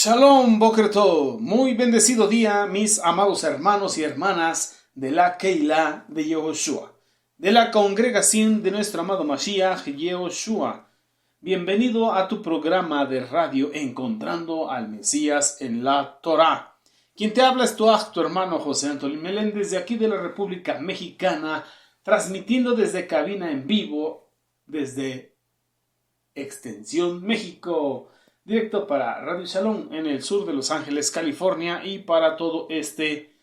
Shalom, Boker Tov. Muy bendecido día, mis amados hermanos y hermanas de la Keilah de Yehoshua, de la congregación de nuestro amado Mashiach Yehoshua. Bienvenido a tu programa de radio Encontrando al Mesías en la Torah. Quien te habla es tu hermano José Antonio Meléndez, desde aquí de la República Mexicana, transmitiendo desde cabina en vivo, desde Extensión México, directo para Radio Shalom en el sur de Los Ángeles, California, y para todo este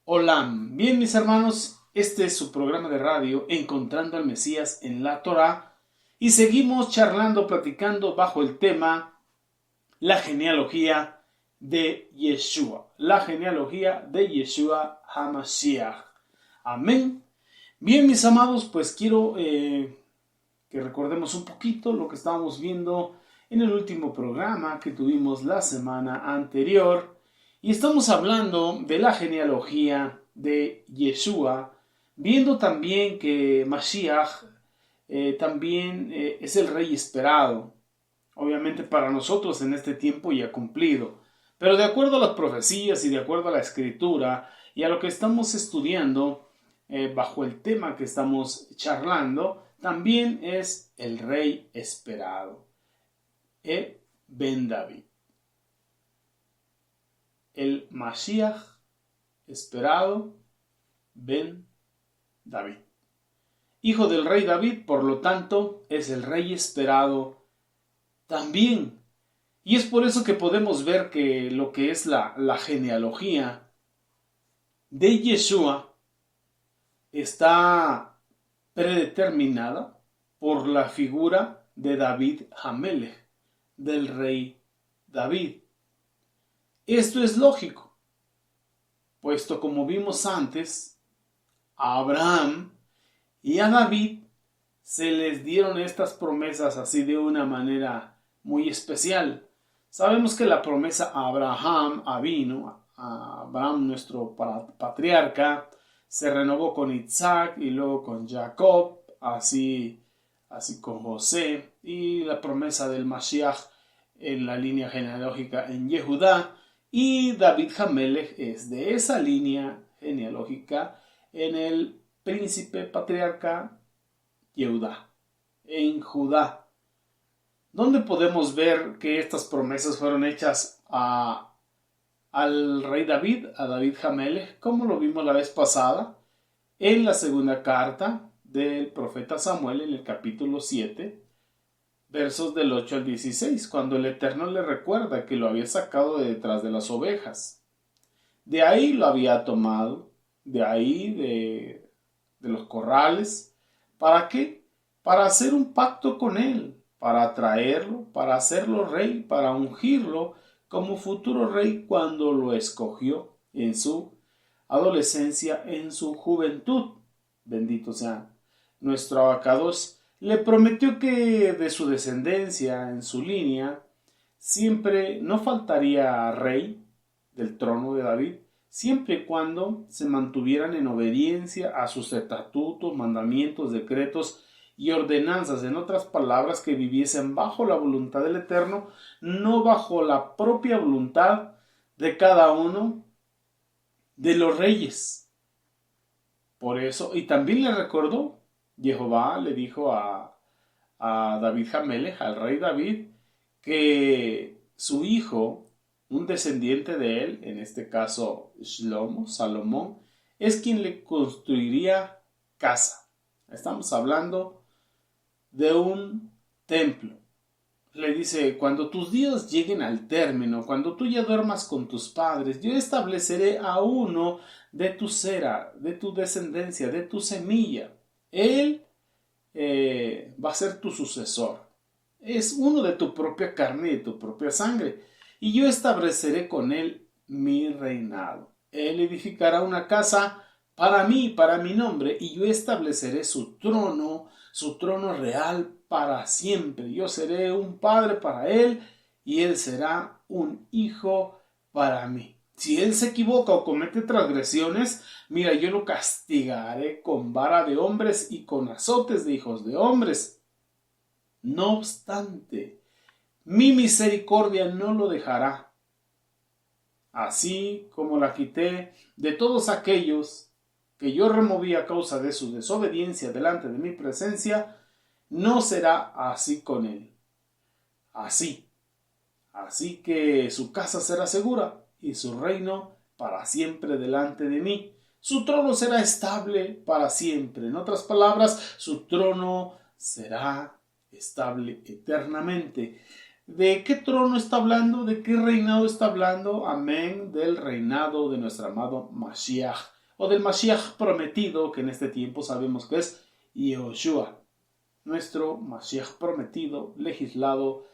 Olam. Bien, mis hermanos, este es su programa de radio Encontrando al Mesías en la Torah, y seguimos charlando, platicando bajo el tema la genealogía de Yeshua, la genealogía de Yeshua HaMashiach. Amén. Bien, mis amados, pues quiero que recordemos un poquito lo que estábamos viendo en el último programa que tuvimos la semana anterior, y estamos hablando de la genealogía de Yeshua, viendo también que Mashiach también es el rey esperado, obviamente para nosotros en este tiempo ya cumplido, pero de acuerdo a las profecías y de acuerdo a la escritura y a lo que estamos estudiando bajo el tema que estamos charlando, también es el rey esperado, el Ben David, el Mashiach esperado, Ben David. Hijo del rey David, por lo tanto, es el rey esperado también. Y es por eso que podemos ver que lo que es la genealogía de Yeshua está predeterminada por la figura de David Hamelech, del rey David. Esto es lógico, puesto como vimos antes, a Abraham y a David se les dieron estas promesas así de una manera muy especial. Sabemos que la promesa a Abraham, a Abraham nuestro patriarca, se renovó con Isaac y luego con Jacob, así con José, y la promesa del Mashiach en la línea genealógica en Yehudá, y David Hamelech es de esa línea genealógica en el príncipe patriarca Yehudá, en Judá, donde podemos ver que estas promesas fueron hechas al rey David, a David Hamelech, como lo vimos la vez pasada en la segunda carta del profeta Samuel en el capítulo 7, versos del 8 al 16, cuando el Eterno le recuerda que lo había sacado de detrás de las ovejas. De ahí lo había tomado, de ahí de los corrales. ¿Para qué? Para hacer un pacto con él, para traerlo, para hacerlo rey, para ungirlo como futuro rey cuando lo escogió en su adolescencia, en su juventud. Bendito sea nuestro abacados. Le prometió que de su descendencia, en su línea, siempre no faltaría rey del trono de David, siempre y cuando se mantuvieran en obediencia a sus estatutos, mandamientos, decretos y ordenanzas, en otras palabras, que viviesen bajo la voluntad del Eterno, no bajo la propia voluntad de cada uno de los reyes. Por eso, y también le recordó, Jehová le dijo a David Hamelech, al rey David, que su hijo, un descendiente de él, en este caso Salomón, es quien le construiría casa. Estamos hablando de un templo. Le dice: cuando tus días lleguen al término, cuando tú ya duermas con tus padres, yo estableceré a uno de tu cera, de tu descendencia, de tu semilla. Él va a ser tu sucesor. Es uno de tu propia carne y de tu propia sangre. Y yo estableceré con él mi reinado. Él edificará una casa para mí, para mi nombre, y yo estableceré su trono real para siempre. Yo seré un padre para él y él será un hijo para mí. Si él se equivoca o comete transgresiones, mira, yo lo castigaré con vara de hombres y con azotes de hijos de hombres. No obstante, mi misericordia no lo dejará, así como la quité de todos aquellos que yo removí a causa de su desobediencia delante de mi presencia, no será así con él. Así que su casa será segura y su reino para siempre delante de mí. Su trono será estable para siempre. En otras palabras, su trono será estable eternamente. ¿De qué trono está hablando? ¿De qué reinado está hablando? Amén, del reinado de nuestro amado Mashiach, o del Mashiach prometido, que en este tiempo sabemos que es Yehoshua, nuestro Mashiach prometido, legislado,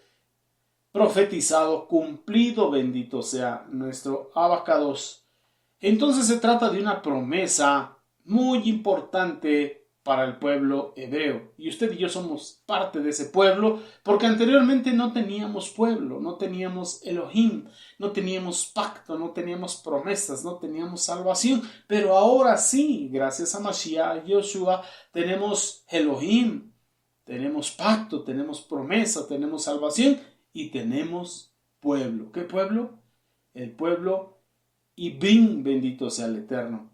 profetizado, cumplido, bendito sea nuestro Abacados. Entonces se trata de una promesa muy importante para el pueblo hebreo. Y usted y yo somos parte de ese pueblo, porque anteriormente no teníamos pueblo, no teníamos Elohim, no teníamos pacto, no teníamos promesas, no teníamos salvación. Pero ahora sí, gracias a Mashiach, Yoshua, tenemos Elohim, tenemos pacto, tenemos promesa, tenemos salvación y tenemos pueblo. ¿Qué pueblo? El pueblo Ibrim, bendito sea el Eterno.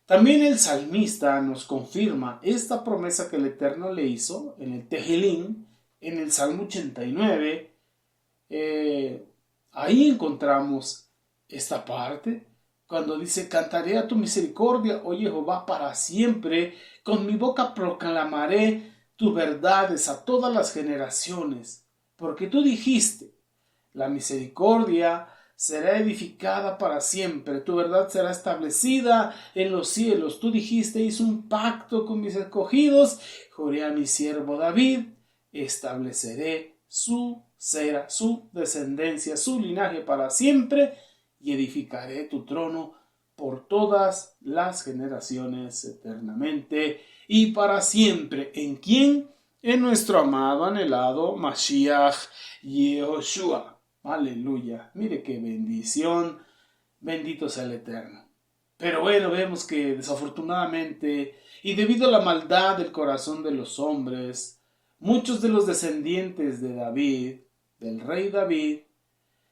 También el salmista nos confirma esta promesa que el Eterno le hizo en el Tehilín, en el Salmo 89. Ahí encontramos esta parte, cuando dice: cantaré a tu misericordia, oh Jehová, para siempre, con mi boca proclamaré tus verdades a todas las generaciones, porque tú dijiste: la misericordia será edificada para siempre, tu verdad será establecida en los cielos. Tú dijiste: hice un pacto con mis escogidos, juré a mi siervo David, estableceré su descendencia, su linaje para siempre, y edificaré tu trono por todas las generaciones eternamente y para siempre. ¿En quién? En nuestro amado, anhelado Mashiach Yehoshua. Aleluya. Mire qué bendición. Bendito sea el Eterno. Pero bueno, vemos que desafortunadamente, y debido a la maldad del corazón de los hombres, muchos de los descendientes de David, del rey David,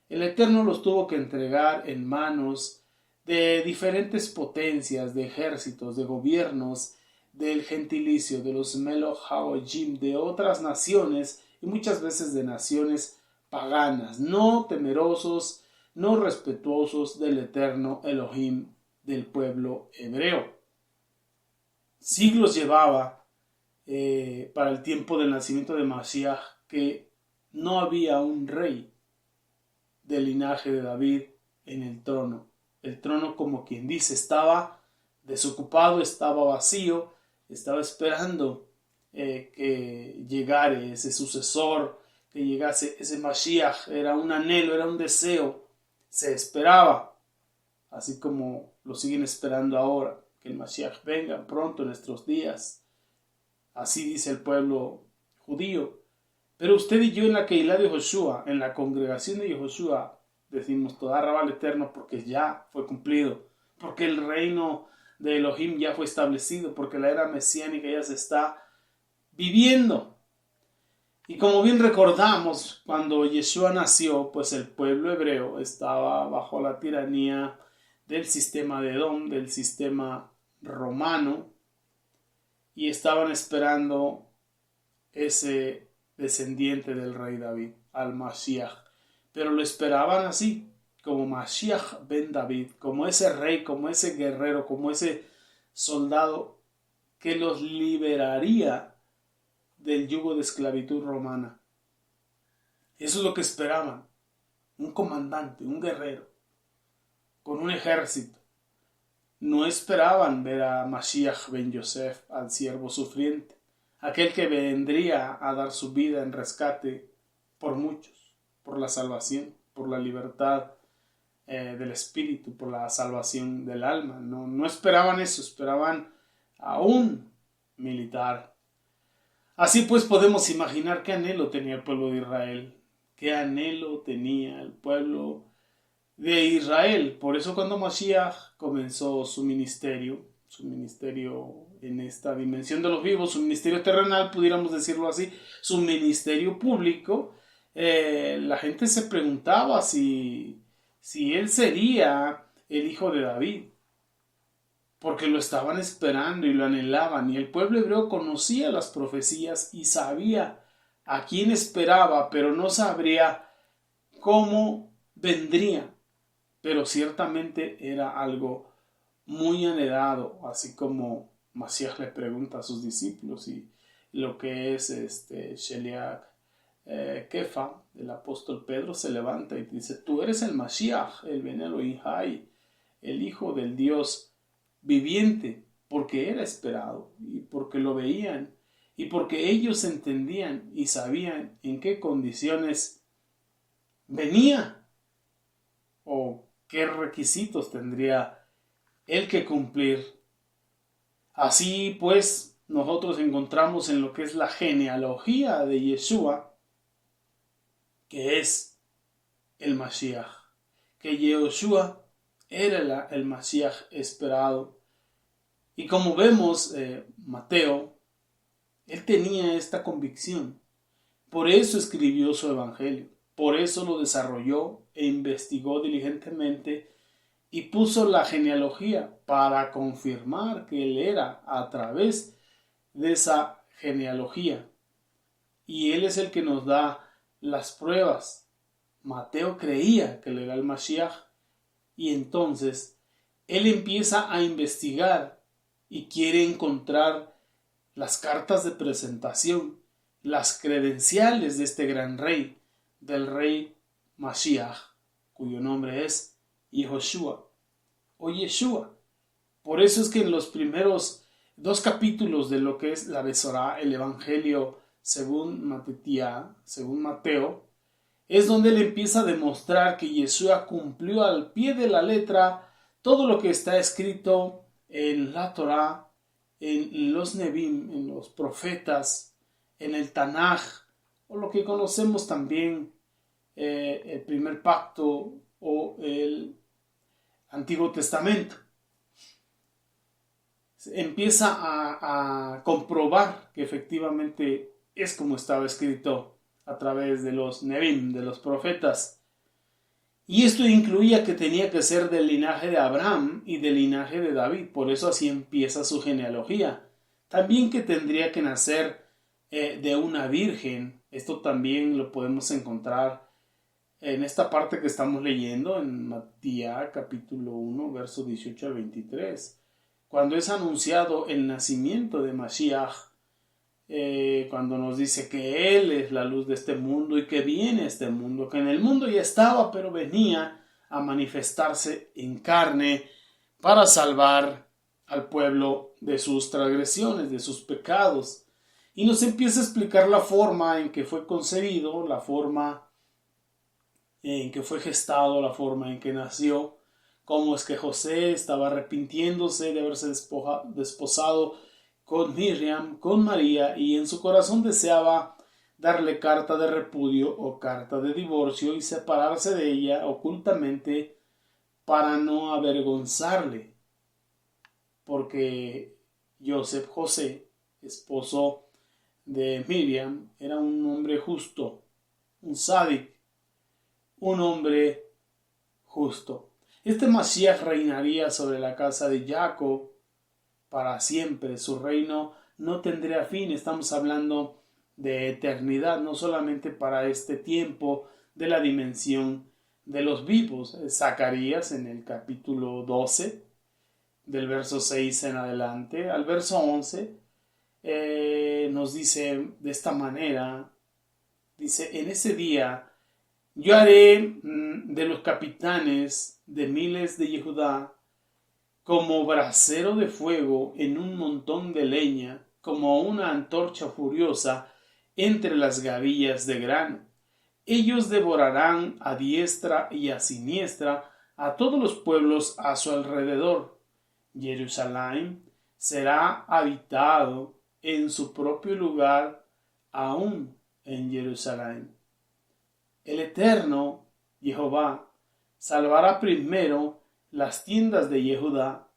el Eterno los tuvo que entregar en manos de diferentes potencias, de ejércitos, de gobiernos, del gentilicio, de los Melech HaGoyim, de otras naciones, y muchas veces de naciones paganas, no temerosos, no respetuosos del eterno Elohim del pueblo hebreo. Siglos llevaba para el tiempo del nacimiento de Mashiach que no había un rey del linaje de David en el trono. El trono, como quien dice, estaba desocupado, estaba vacío, estaba esperando que llegare ese sucesor, que llegase ese Mashiach. Era un anhelo, era un deseo, se esperaba, así como lo siguen esperando ahora, que el Mashiach venga pronto en nuestros días. Así dice el pueblo judío. Pero usted y yo en la Keilah de Yehoshua, en la congregación de Yehoshua, decimos toda Rabal Eterno, porque ya fue cumplido, porque el reino de Elohim ya fue establecido, porque la era mesiánica ya se está viviendo. Y como bien recordamos, cuando Yeshua nació, pues el pueblo hebreo estaba bajo la tiranía del sistema de Edom, del sistema romano, y estaban esperando ese descendiente del rey David, al Mashiach. Pero lo esperaban así, como Mashiach ben David, como ese rey, como ese guerrero, como ese soldado que los liberaría del yugo de esclavitud romana. Eso es lo que esperaban. Un comandante, un guerrero, con un ejército. No esperaban ver a Mashiach ben Yosef, al siervo sufriente, aquel que vendría a dar su vida en rescate por muchos, por la salvación, por la libertad del espíritu, por la salvación del alma. No esperaban eso, esperaban a un militar. Así pues podemos imaginar qué anhelo tenía el pueblo de Israel, qué anhelo tenía el pueblo de Israel. Por eso cuando Mashiach comenzó su ministerio en esta dimensión de los vivos, su ministerio terrenal, pudiéramos decirlo así, su ministerio público, la gente se preguntaba si si él sería el hijo de David, porque lo estaban esperando y lo anhelaban, y el pueblo hebreo conocía las profecías y sabía a quién esperaba, pero no sabría cómo vendría. Pero ciertamente era algo muy anhelado, así como Masías le pregunta a sus discípulos y lo que es Sheliach Kefa, el apóstol Pedro, se levanta y dice: tú eres el Mashiach, el Ben Elohim Hai, el Hijo del Dios viviente, porque era esperado y porque lo veían y porque ellos entendían y sabían en qué condiciones venía o qué requisitos tendría él que cumplir. Así pues, nosotros encontramos en lo que es la genealogía de Yeshua, que es el Mashiach, que Yeshua era el Mashiach esperado. Y como vemos, Mateo, él tenía esta convicción. Por eso escribió su evangelio, por eso lo desarrolló e investigó diligentemente y puso la genealogía para confirmar que él era a través de esa genealogía. Y él es el que nos da las pruebas. Mateo creía que él era el Mashiach y entonces él empieza a investigar y quiere encontrar las cartas de presentación, las credenciales de este gran rey, del rey Mashiach, cuyo nombre es Yehoshua o Yeshua. Por eso es que en los primeros 2 capítulos de lo que es la Besorá, el Evangelio según Mateo, es donde él empieza a demostrar que Yeshua cumplió al pie de la letra todo lo que está escrito en la Torá, en los Nebim, en los profetas, en el Tanaj, o lo que conocemos también el primer pacto o el Antiguo Testamento. Empieza a comprobar que efectivamente es como estaba escrito a través de los Nebim, de los profetas. Y esto incluía que tenía que ser del linaje de Abraham y del linaje de David. Por eso así empieza su genealogía. También que tendría que nacer de una virgen. Esto también lo podemos encontrar en esta parte que estamos leyendo en Matías capítulo 1, verso 18 al 23. Cuando es anunciado el nacimiento de Mashiach, cuando nos dice que Él es la luz de este mundo y que viene a este mundo, que en el mundo ya estaba, pero venía a manifestarse en carne para salvar al pueblo de sus transgresiones, de sus pecados. Y nos empieza a explicar la forma en que fue concebido, la forma en que fue gestado, la forma en que nació, cómo es que José estaba arrepintiéndose de haberse desposado con Miriam, con María, y en su corazón deseaba darle carta de repudio o carta de divorcio y separarse de ella ocultamente para no avergonzarle, porque José, esposo de Miriam, era un hombre justo, un sádic, un hombre justo. Este Mashiach reinaría sobre la casa de Jacob para siempre. Su reino no tendría fin. Estamos hablando de eternidad, no solamente para este tiempo de la dimensión de los vivos. Zacarías en el capítulo 12, del verso 6 en adelante, al verso 11, nos dice de esta manera, dice: en ese día yo haré de los capitanes de miles de Judá como brasero de fuego en un montón de leña, como una antorcha furiosa entre las gavillas de grano. Ellos devorarán a diestra y a siniestra a todos los pueblos a su alrededor. Jerusalén será habitado en su propio lugar, aún en Jerusalén. El Eterno, Jehová, salvará primero las tiendas de Jehudá,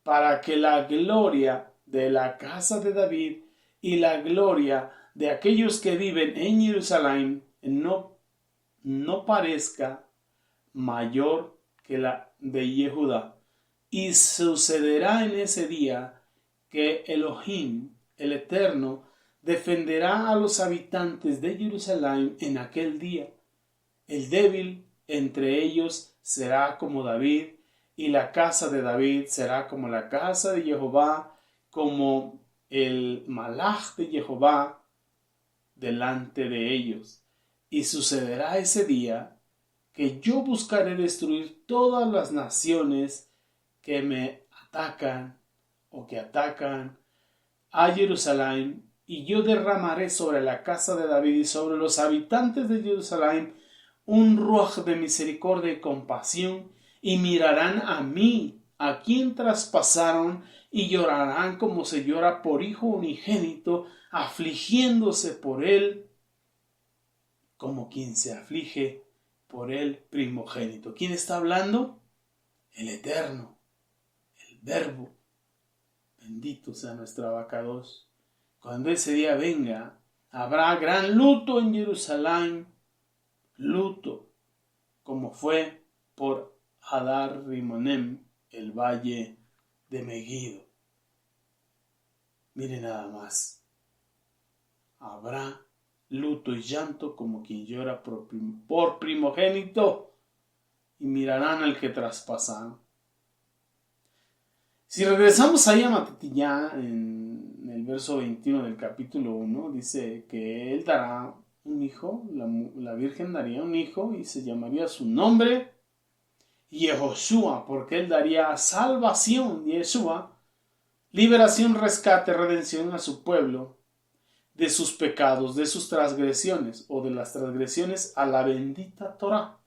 para que la gloria de la casa de David y la gloria de aquellos que viven en Jerusalén no parezca mayor que la de Yehudá. Y sucederá en ese día que Elohim, el Eterno, defenderá a los habitantes de Jerusalén en aquel día. El débil entre ellos será como David, y la casa de David será como la casa de Jehová, como el malach de Jehová delante de ellos. Y sucederá ese día que yo buscaré destruir todas las naciones que me atacan o que atacan a Jerusalén, y yo derramaré sobre la casa de David y sobre los habitantes de Jerusalén un ruaj de misericordia y compasión, y mirarán a mí, a quien traspasaron, y llorarán como se llora por hijo unigénito, afligiéndose por él como quien se aflige por el primogénito. ¿Quién está hablando? El Eterno, el Verbo. Bendito sea nuestro Abacados. Cuando ese día venga, habrá gran luto en Jerusalén, luto, como fue por Hadar Rimonem, el valle de Megiddo. Mire nada más. Habrá luto y llanto como quien llora por primogénito, y mirarán al que traspasaron. Si regresamos ahí a Matitiyá, en el verso 21 del capítulo 1, dice que él dará un hijo, la Virgen daría un hijo, y se llamaría su nombre Yehoshua, porque él daría salvación, Yeshua, liberación, rescate, redención a su pueblo de sus pecados, de sus transgresiones, o de las transgresiones a la bendita Torah.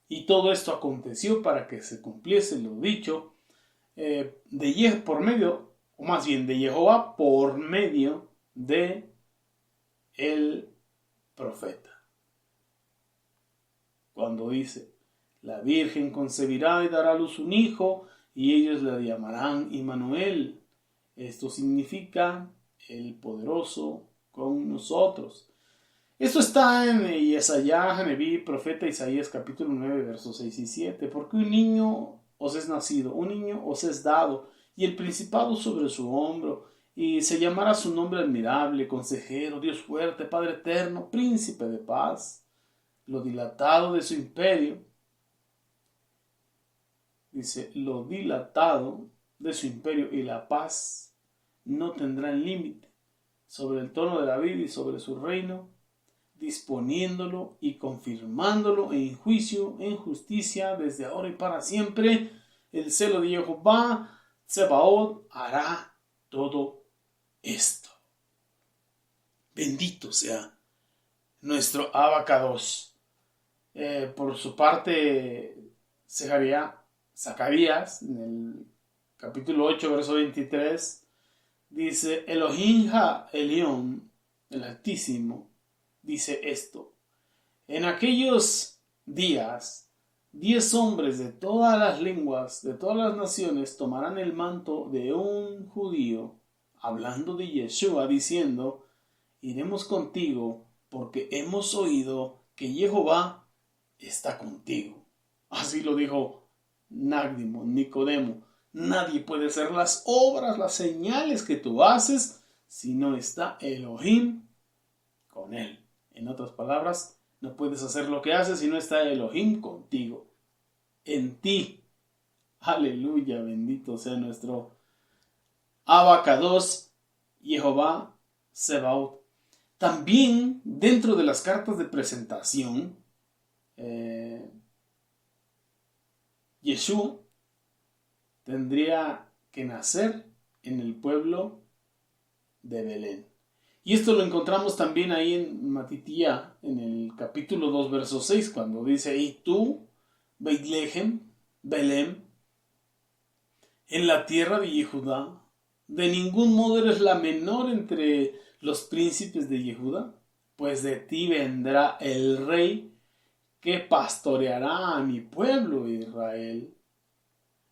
Y todo esto aconteció para que se cumpliese lo dicho por medio, o más bien de Jehová, por medio de el profeta. Cuando dice, la Virgen concebirá y dará a luz un hijo, y ellos le llamarán Immanuel. Esto significa el poderoso con nosotros. Esto está en Yesayá, Haneví, profeta Isaías, capítulo 9, versos 6 y 7. Porque un niño os es nacido, un niño os es dado, y el principado sobre su hombro, y se llamará su nombre admirable, consejero, Dios fuerte, Padre eterno, príncipe de paz. Lo dilatado de su imperio, dice, lo dilatado de su imperio y la paz no tendrán límite sobre el trono de David y sobre su reino, disponiéndolo y confirmándolo en juicio, en justicia, desde ahora y para siempre. El celo de Jehová Tsebaot hará todo esto. Bendito sea nuestro Abacados. Por su parte, Zacarías, en el capítulo 8, verso 23, dice, Elohim Ha-Elión, el Altísimo, dice esto: en aquellos días, 10 hombres de todas las lenguas, de todas las naciones, tomarán el manto de un judío, hablando de Yeshua, diciendo, iremos contigo, porque hemos oído que Jehová está contigo. Así lo dijo Nicodemo. Nadie puede hacer las obras, las señales que tú haces, si no está Elohim con él. En otras palabras, no puedes hacer lo que haces si no está Elohim contigo, en ti. Aleluya, bendito sea nuestro Abacados, Jehová Sebaot. También dentro de las cartas de presentación, Yeshua tendría que nacer en el pueblo de Belén. Y esto lo encontramos también ahí en Matitía, en el capítulo 2, verso 6, cuando dice, y tú, Bethlehem, Belén, en la tierra de Yehudá, de ningún modo eres la menor entre los príncipes de Yehudá, pues de ti vendrá el rey que pastoreará a mi pueblo Israel.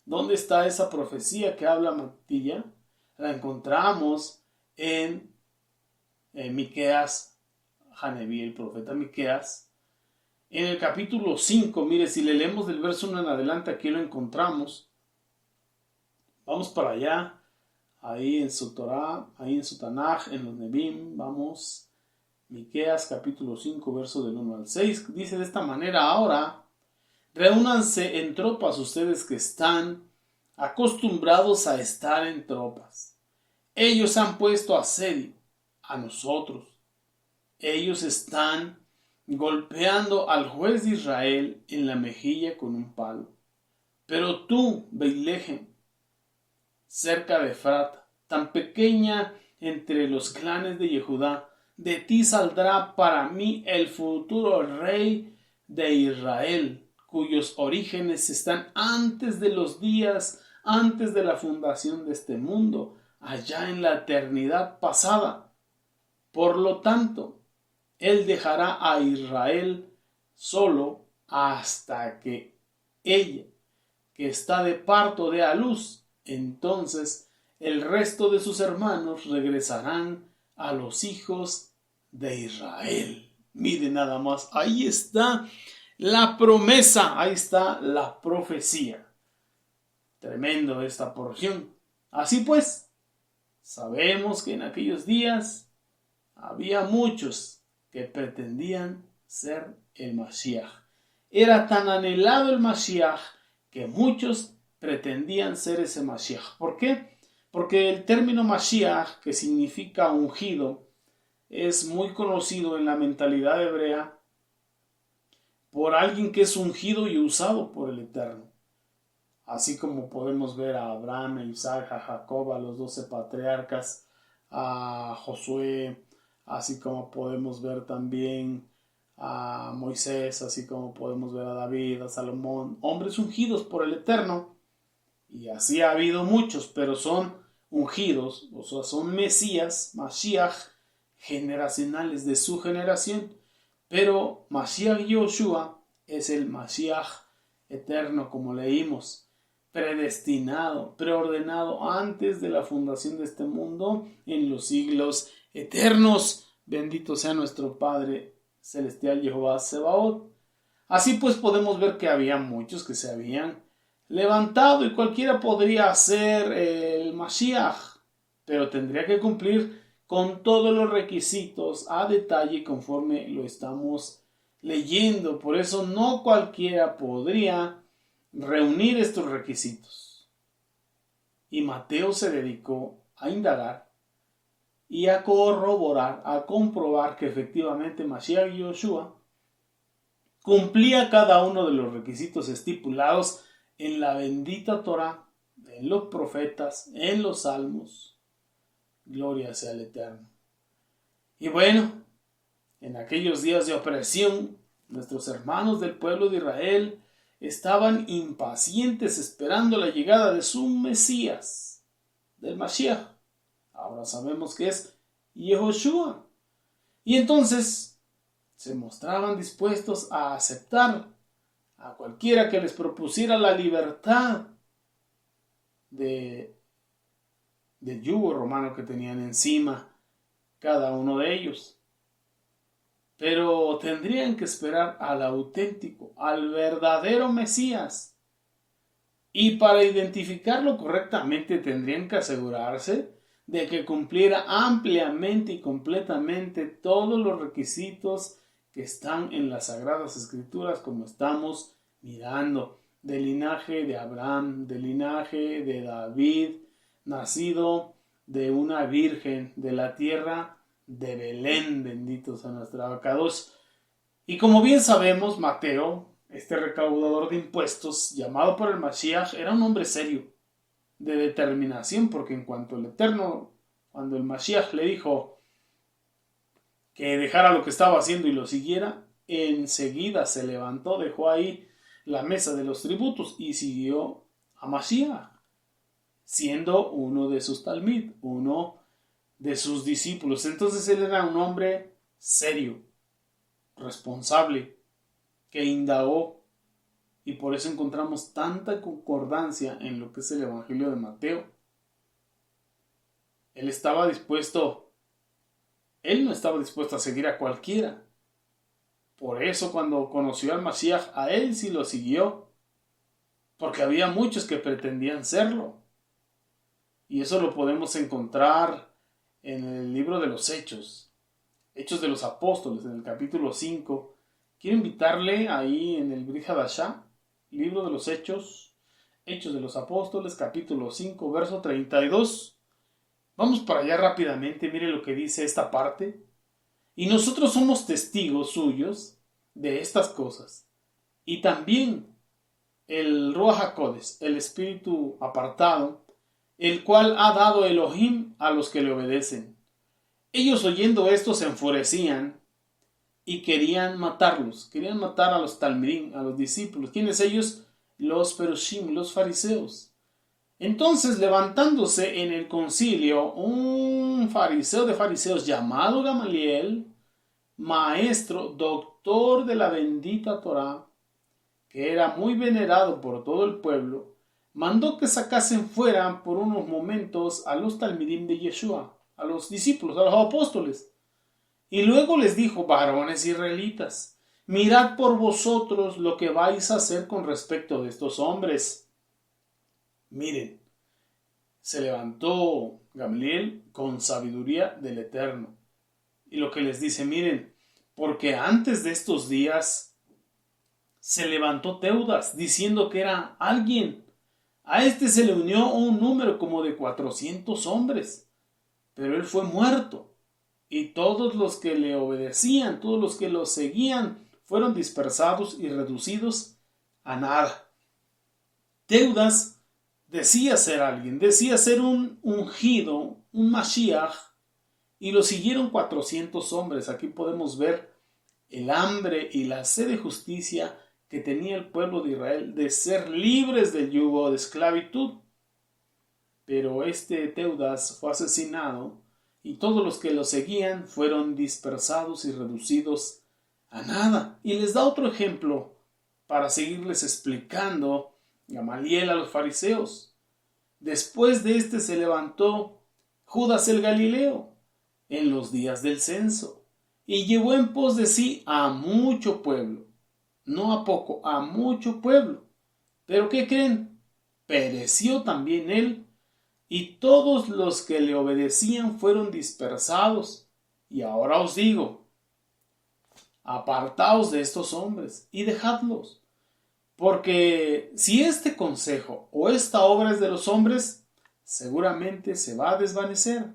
¿Dónde está esa profecía que habla Matitía? La encontramos en Miqueas, Haneví, el profeta Miqueas, En el capítulo 5, mire, si le leemos del verso 1 en adelante, aquí lo encontramos. Vamos para allá, ahí en su Torah, ahí en su Tanaj, en los Nebim, vamos. Miqueas capítulo 5, verso del 1 al 6, dice de esta manera: ahora, reúnanse en tropas ustedes que están acostumbrados a estar en tropas. Ellos han puesto asedio a nosotros. Ellos están golpeando al juez de Israel en la mejilla con un palo. Pero tú, Beilejem, cerca de Efrata, tan pequeña entre los clanes de Yehudá, de ti saldrá para mí el futuro rey de Israel, cuyos orígenes están antes de los días, antes de la fundación de este mundo, allá en la eternidad pasada. Por lo tanto, él dejará a Israel solo hasta que ella, que está de parto, dé a luz. Entonces el resto de sus hermanos regresarán a los hijos de Israel. Mire nada más, ahí está la promesa, ahí está la profecía. Tremendo esta porción. Así pues, sabemos que en aquellos días había muchos que pretendían ser el Mashiach. Era tan anhelado el Mashiach que muchos pretendían ser ese Mashiach. ¿Por qué? Porque el término Mashiach, que significa ungido, es muy conocido en la mentalidad hebrea por alguien que es ungido y usado por el Eterno. Así como podemos ver a Abraham, a Isaac, a Jacob, a los 12 patriarcas, a Josué, así como podemos ver también a Moisés, así como podemos ver a David, a Salomón, hombres ungidos por el Eterno. Y así ha habido muchos, pero son ungidos, o sea, son Mesías, Mashiach, generacionales de su generación. Pero Mashiach Yoshua es el Mashiach eterno, como leímos, predestinado, preordenado antes de la fundación de este mundo en los siglos eternos. Bendito sea nuestro Padre Celestial Jehová Sebaot. Así pues podemos ver que había muchos que se habían levantado y cualquiera podría ser el Mashiach, pero tendría que cumplir con todos los requisitos a detalle conforme lo estamos leyendo. Por eso no cualquiera podría reunir estos requisitos. Y Mateo se dedicó a indagar y a corroborar, a comprobar que efectivamente Mashiach Yoshua cumplía cada uno de los requisitos estipulados en la bendita Torah, en los profetas, en los salmos. Gloria sea al Eterno. Y bueno, en aquellos días de opresión, nuestros hermanos del pueblo de Israel estaban impacientes esperando la llegada de su Mesías, del Mashiach. Ahora sabemos que es Yehoshua. Y entonces se mostraban dispuestos a aceptar a cualquiera que les propusiera la libertad del yugo romano que tenían encima cada uno de ellos. Pero tendrían que esperar al auténtico, al verdadero Mesías. Y para identificarlo correctamente tendrían que asegurarse de que cumpliera ampliamente y completamente todos los requisitos que están en las Sagradas Escrituras, como estamos mirando, del linaje de Abraham, del linaje de David, nacido de una virgen de la tierra de Belén, bendito sea nuestro Abacados. Y como bien sabemos, Mateo, este recaudador de impuestos, llamado por el Mashiach, era un hombre serio, de determinación, porque en cuanto el Eterno, cuando el Mashiach le dijo que dejara lo que estaba haciendo y lo siguiera, enseguida se levantó, dejó ahí la mesa de los tributos y siguió a Mashiach, siendo uno de sus talmid, uno de sus discípulos. Entonces él era un hombre serio, responsable, que indagó, y por eso encontramos tanta concordancia en lo que es el Evangelio de Mateo. Él no estaba dispuesto a seguir a cualquiera, Por eso cuando conoció al Mashiach, a él sí lo siguió, porque había muchos que pretendían serlo. Y eso lo podemos encontrar en el libro de los Hechos, Hechos de los Apóstoles, en el capítulo 5. Quiero invitarle ahí en el Brit Hadashah, libro de los Hechos, Hechos de los Apóstoles, capítulo 5, verso 32. Vamos para allá rápidamente, mire lo que dice esta parte. Y nosotros somos testigos suyos de estas cosas. Y también el Ruach HaKodesh, el Espíritu apartado, el cual ha dado Elohim a los que le obedecen. Ellos oyendo esto se enfurecían y querían matarlos. Querían matar a los talmidim, a los discípulos. ¿Quiénes ellos? Los perushim, los fariseos. Entonces, levantándose en el concilio un fariseo de fariseos llamado Gamaliel, maestro, doctor de la bendita Torá, que era muy venerado por todo el pueblo, mandó que sacasen fuera por unos momentos a los talmidim de Yeshua, a los discípulos, a los apóstoles. Y luego les dijo: varones israelitas, mirad por vosotros lo que vais a hacer con respecto de estos hombres. Miren, se levantó Gamaliel con sabiduría del Eterno. Y lo que les dice: miren, porque antes de estos días se levantó Teudas diciendo que era alguien. A este se le unió un número como de 400 hombres, pero él fue muerto. Y todos los que le obedecían, todos los que lo seguían, fueron dispersados y reducidos a nada. Teudas decía ser alguien, decía ser un ungido, un Mashiach, y lo siguieron 400 hombres. Aquí podemos ver el hambre y la sed de justicia que tenía el pueblo de Israel de ser libres del yugo de esclavitud. Pero este Teudas fue asesinado y todos los que lo seguían fueron dispersados y reducidos a nada. Y les da otro ejemplo para seguirles explicando Gamaliel a los fariseos. Después de este se levantó Judas el Galileo en los días del censo y llevó en pos de sí a mucho pueblo, no a poco, a mucho pueblo. ¿Pero qué creen? Pereció también él, y todos los que le obedecían fueron dispersados. Y ahora os digo: apartaos de estos hombres y dejadlos. Porque si este consejo o esta obra es de los hombres, seguramente se va a desvanecer.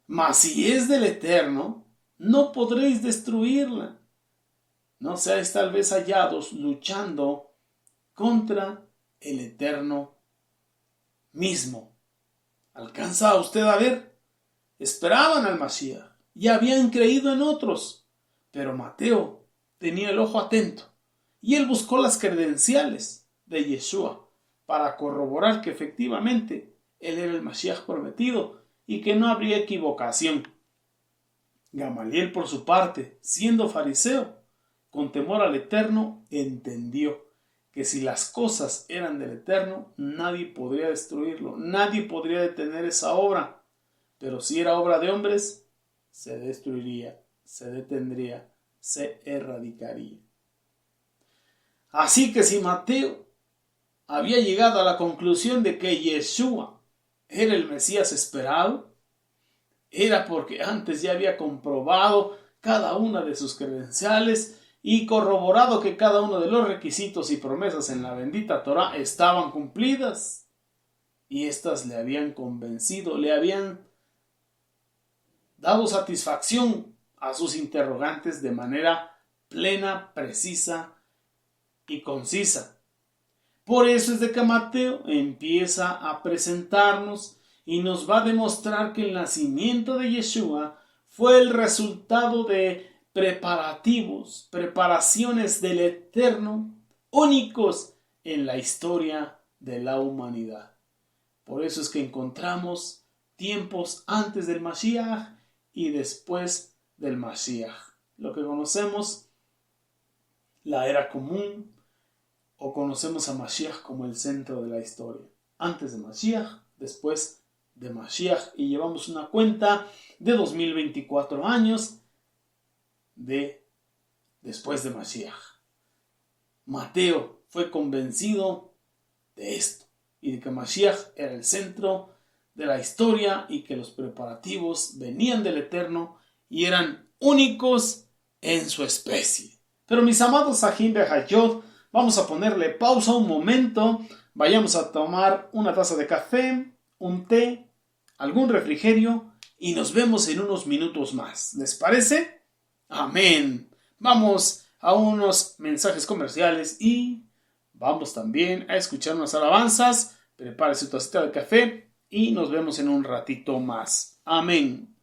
Mas si es del Eterno, no podréis destruirla. No seáis tal vez hallados luchando contra el Eterno mismo. ¿Alcanza usted a ver? Esperaban al Mashiach y habían creído en otros. Pero Mateo tenía el ojo atento. Y él buscó las credenciales de Yeshua para corroborar que efectivamente él era el Mashiach prometido y que no habría equivocación. Gamaliel, por su parte, siendo fariseo, con temor al Eterno, entendió que si las cosas eran del Eterno, nadie podría destruirlo, nadie podría detener esa obra. Pero si era obra de hombres, se destruiría, se detendría, se erradicaría. Así que si Mateo había llegado a la conclusión de que Yeshua era el Mesías esperado, era porque antes ya había comprobado cada una de sus credenciales y corroborado que cada uno de los requisitos y promesas en la bendita Torá estaban cumplidas. Y éstas le habían convencido, le habían dado satisfacción a sus interrogantes de manera plena, precisa y concisa. Por eso es de que Mateo empieza a presentarnos y nos va a demostrar que el nacimiento de Yeshua fue el resultado de preparaciones del Eterno, únicos en la historia de la humanidad. Por eso es que encontramos tiempos antes del Mashiach y después del Mashiach. Lo que conocemos, la era común, o conocemos a Mashiach como el centro de la historia. Antes de Mashiach, después de Mashiach, y llevamos una cuenta de 2024 años de después de Mashiach. Mateo fue convencido de esto y de que Mashiach era el centro de la historia y que los preparativos venían del Eterno y eran únicos en su especie. Pero mis amados Sahim Behayot, vamos a ponerle pausa un momento, vayamos a tomar una taza de café, un té, algún refrigerio y nos vemos en unos minutos más. ¿Les parece? Amén. Vamos a unos mensajes comerciales y vamos también a escuchar unas alabanzas. Prepare su tacita de café y nos vemos en un ratito más. Amén.